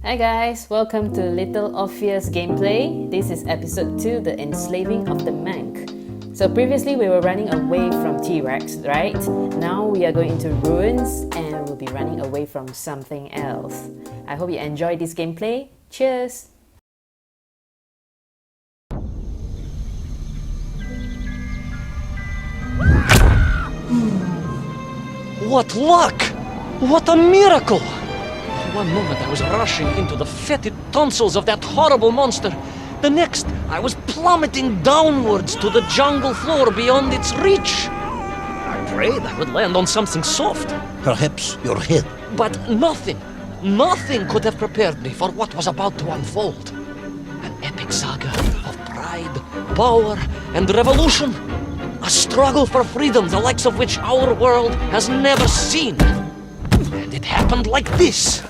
Hi guys, welcome to Little Orpheus gameplay. This is episode 2, the Enslaving of the Menk. So previously we were running away from T-Rex, right? Now we are going into ruins and we'll be running away from something else. I hope you enjoyed this gameplay. Cheers! What luck! What a miracle! One moment I was rushing into the fetid tonsils of that horrible monster. The next, I was plummeting downwards to the jungle floor beyond its reach. I prayed I would land on something soft. Perhaps your head. But nothing could have prepared me for what was about to unfold. An epic saga of pride, power, and revolution. A struggle for freedom the likes of which our world has never seen. And it happened like this.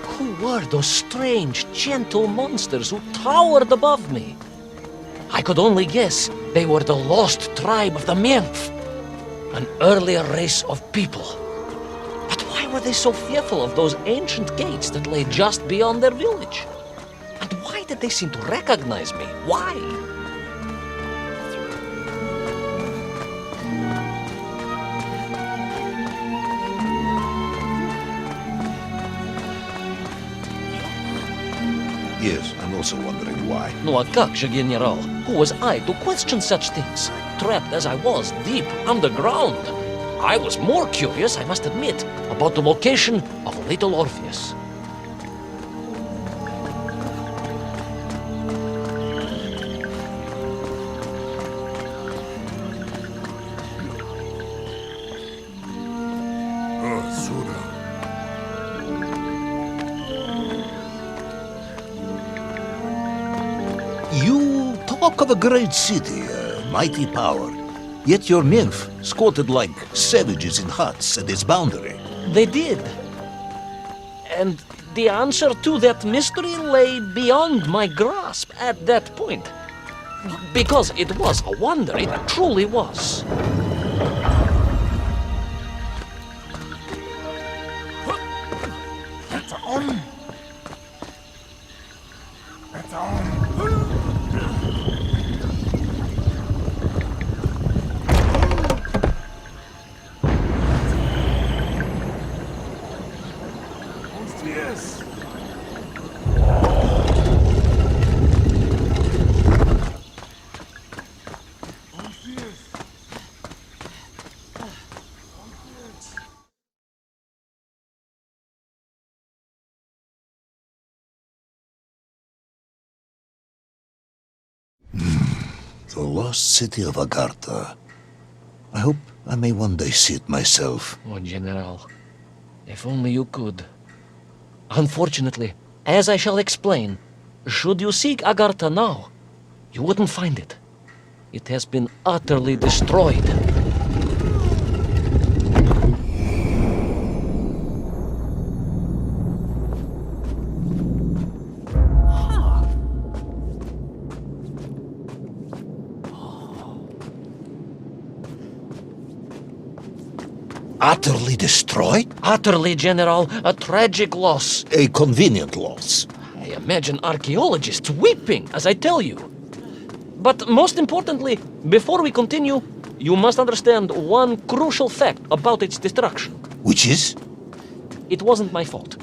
Who were those strange, gentle monsters who towered above me? I could only guess they were the lost tribe of the Menk, an earlier race of people. But why were they so fearful of those ancient gates that lay just beyond their village? And why did they seem to recognize me? Why? Yes, I'm also wondering why. No, a как же, General? Who was I to question such things? Trapped as I was deep underground. I was more curious, I must admit, about the location of little Orpheus. You talk of a great city, a mighty power. Yet your nymph squatted like savages in huts at its boundary. They did. And the answer to that mystery lay beyond my grasp at that point. Because it was a wonder, it truly was. The lost city of Agartha. I hope I may one day see it myself. Oh, General, if only you could. Unfortunately, as I shall explain, should you seek Agartha now, you wouldn't find it. It has been utterly destroyed. Utterly destroyed? Utterly, General, a tragic loss. A convenient loss. I imagine archaeologists weeping as I tell you. But most importantly, before we continue, you must understand one crucial fact about its destruction. Which is? It wasn't my fault.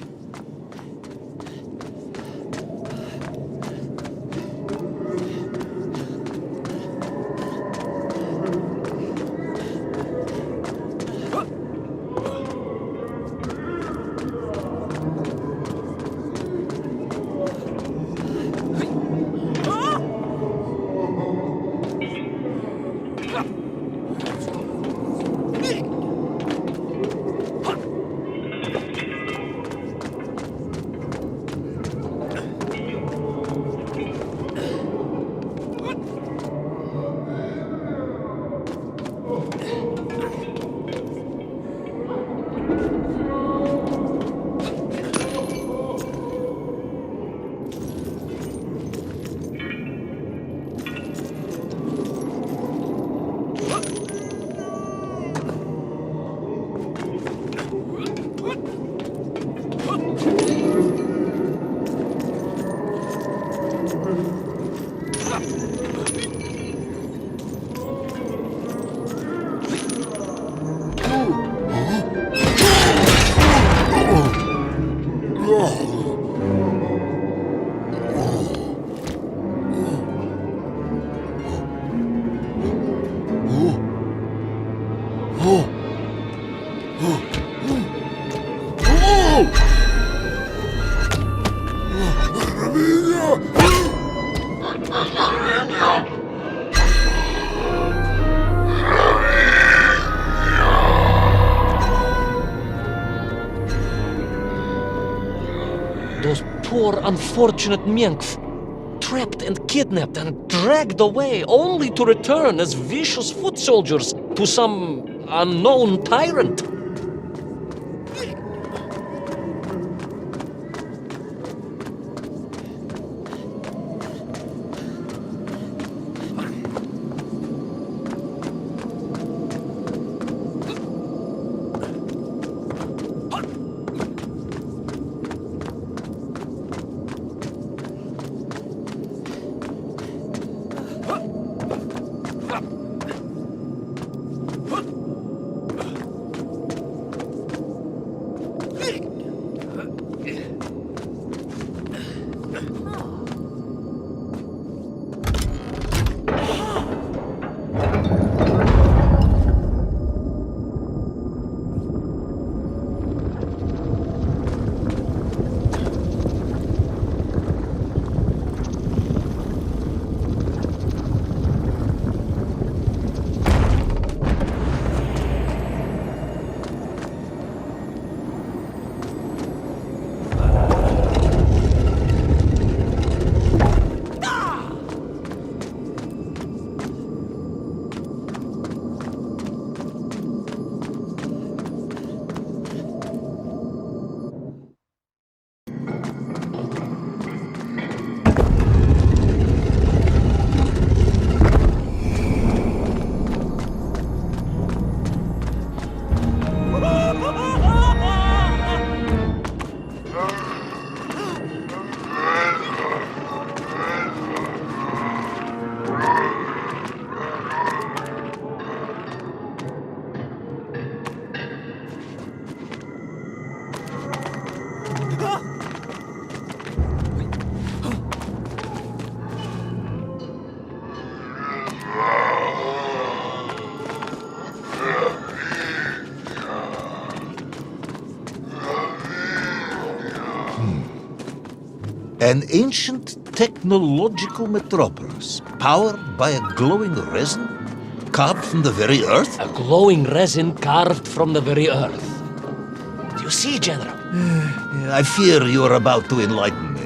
Those poor unfortunate Menk, trapped and kidnapped and dragged away, only to return as vicious foot soldiers to some unknown tyrant. An ancient technological metropolis, powered by a glowing resin, carved from the very earth? A glowing resin carved from the very earth. Do you see, General? I fear you are about to enlighten me.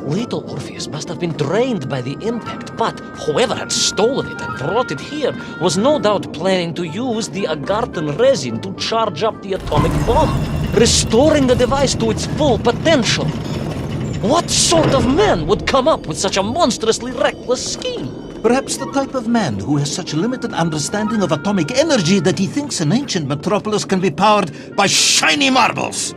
Little Orpheus must have been drained by the impact, but whoever had stolen it and brought it here was no doubt planning to use the Agarthan resin to charge up the atomic bomb, restoring the device to its full potential. What sort of man would come up with such a monstrously reckless scheme? Perhaps the type of man who has such limited understanding of atomic energy that he thinks an ancient metropolis can be powered by shiny marbles.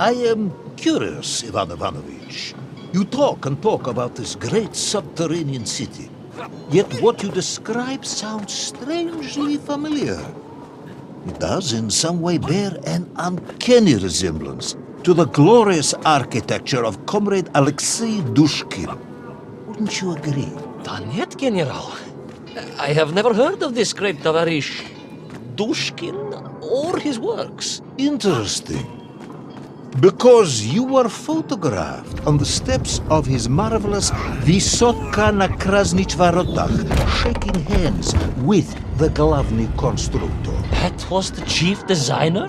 I am curious, Ivan Ivanovich. You talk and talk about this great subterranean city. Yet what you describe sounds strangely familiar. It does in some way bear an uncanny resemblance to the glorious architecture of Comrade Alexei Dushkin. Wouldn't you agree? Danet, General. I have never heard of this great Tavarish Dushkin or his works. Interesting. Because you were photographed on the steps of his marvelous Vysotka na Krasnich Varotach, shaking hands with the Glavny Constructor. That was the chief designer?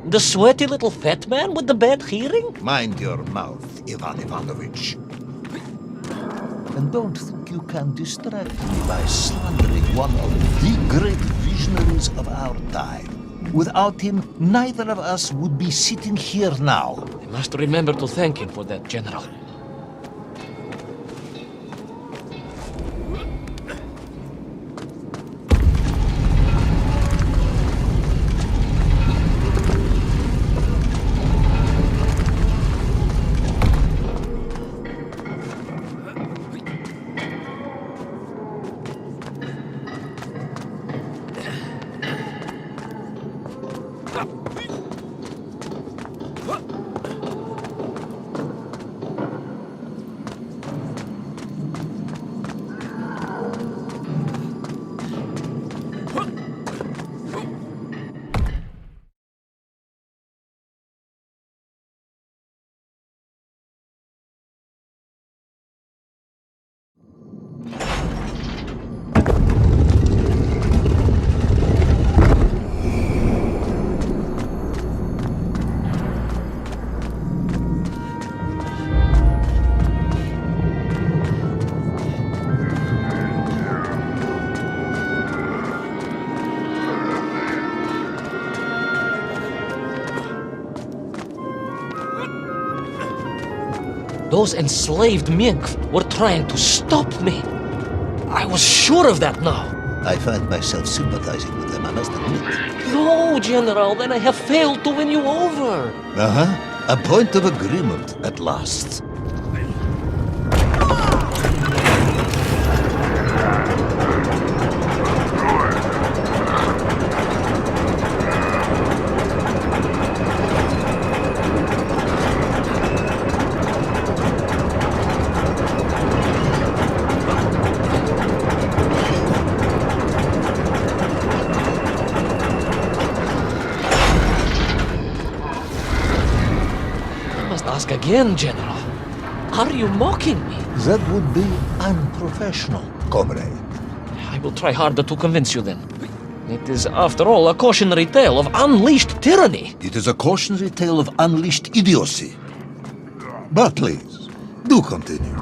The sweaty little fat man with the bad hearing? Mind your mouth, Ivan Ivanovich. And don't think you can distract me by slandering one of the great visionaries of our time. Without him, neither of us would be sitting here now. I must remember to thank him for that, General. Those enslaved Menk were trying to stop me. I was sure of that now. I find myself sympathizing with them, I must admit. No, General, then I have failed to win you over. A point of agreement at last. Ask again, General. Are you mocking me? That would be unprofessional, comrade. I will try harder to convince you then. It is, after all, a cautionary tale of unleashed tyranny. It is a cautionary tale of unleashed idiocy. But please, do continue.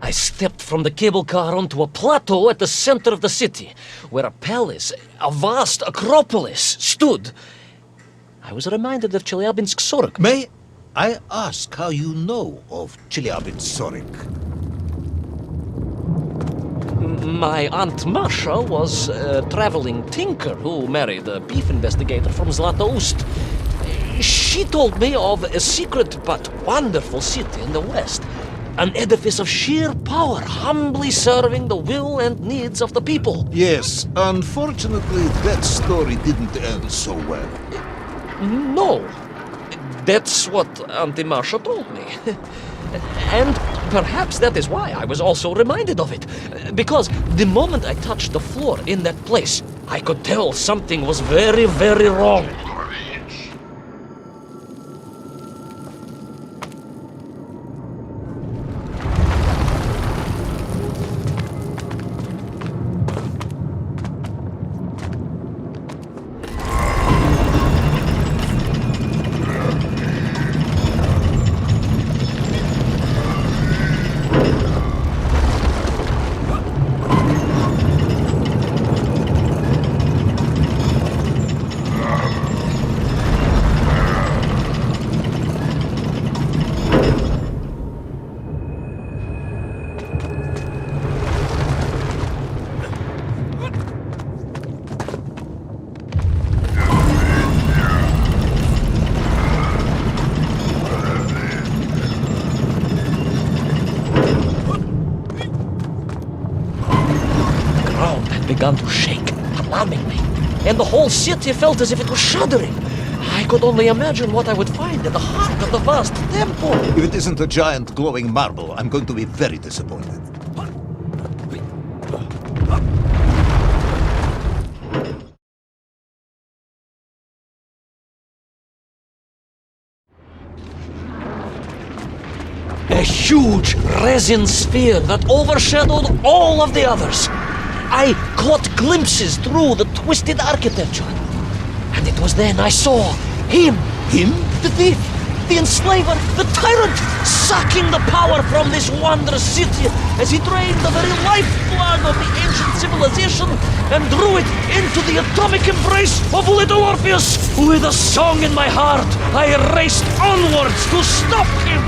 I stepped from the cable car onto a plateau at the center of the city, where a palace, a vast acropolis, stood. I was reminded of Chelyabinsk-Sorok. May I ask how you know of Chelyabinsk-Sorok? My Aunt Masha was a traveling tinker who married a beef investigator from Zlatoust. She told me of a secret but wonderful city in the west. An edifice of sheer power, humbly serving the will and needs of the people. Yes, unfortunately, that story didn't end so well. No. That's what Auntie Marcia told me. And perhaps that is why I was also reminded of it. Because the moment I touched the floor in that place, I could tell something was very, very wrong. Began to shake, alarming me, and the whole city felt as if it was shuddering. I could only imagine what I would find at the heart of the vast temple. If it isn't a giant glowing marble, I'm going to be very disappointed. A huge resin sphere that overshadowed all of the others. I caught glimpses through the twisted architecture. And it was then I saw him. Him? The thief, the enslaver, the tyrant, sucking the power from this wondrous city as he drained the very lifeblood of the ancient civilization and drew it into the atomic embrace of little Orpheus. With a song in my heart, I raced onwards to stop him.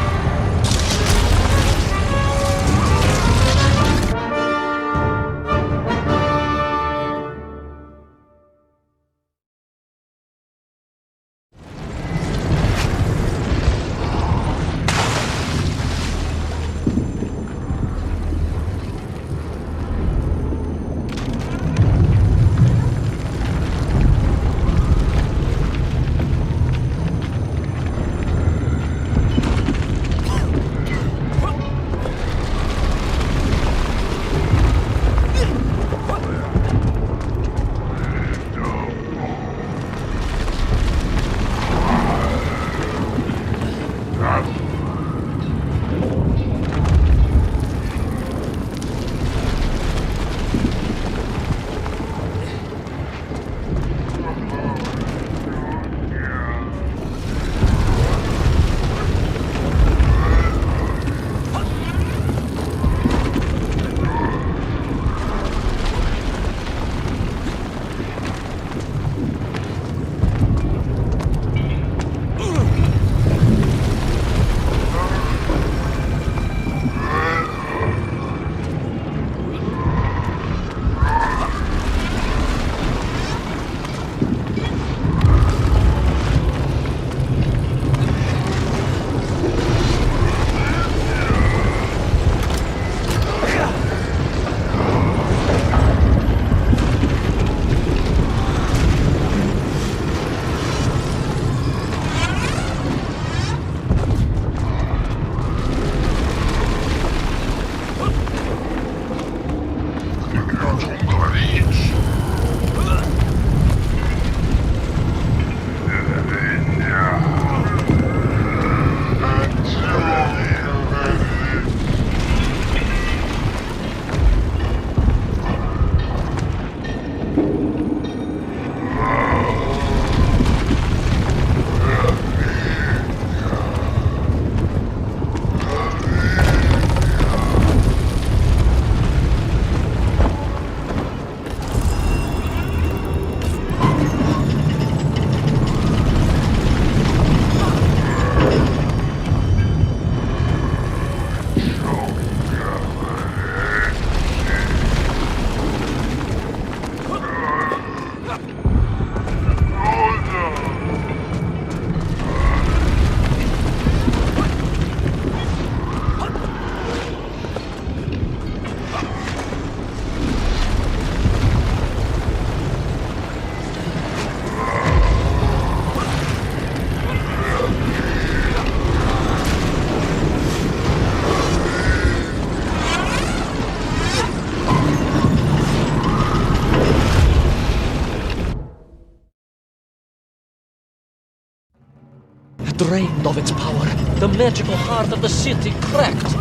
Drained of its power, the magical heart of the city cracked.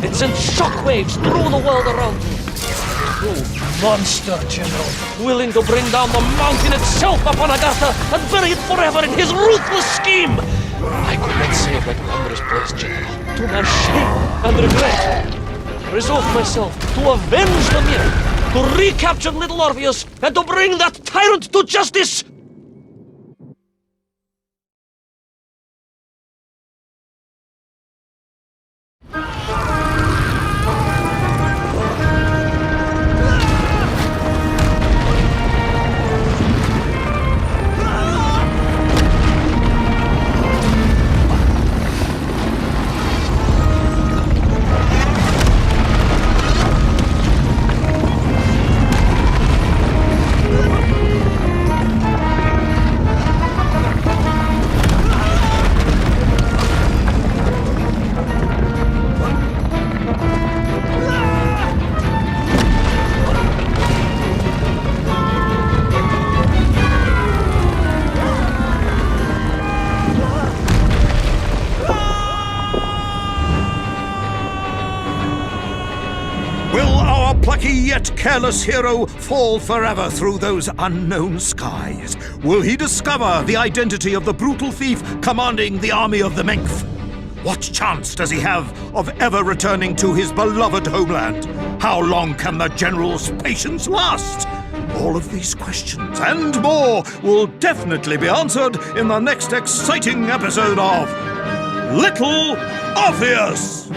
It sent shockwaves through the world around me. You monster, General, willing to bring down the mountain itself upon Agatha and bury it forever in his ruthless scheme! I could not save that wondrous place, General, to my shame and regret. I resolved myself to avenge the myth, to recapture little Orpheus, and to bring that tyrant to justice! Plucky yet careless hero fall forever through those unknown skies? Will he discover the identity of the brutal thief commanding the army of the Menk? What chance does he have of ever returning to his beloved homeland? How long can the General's patience last? All of these questions and more will definitely be answered in the next exciting episode of Little Orpheus!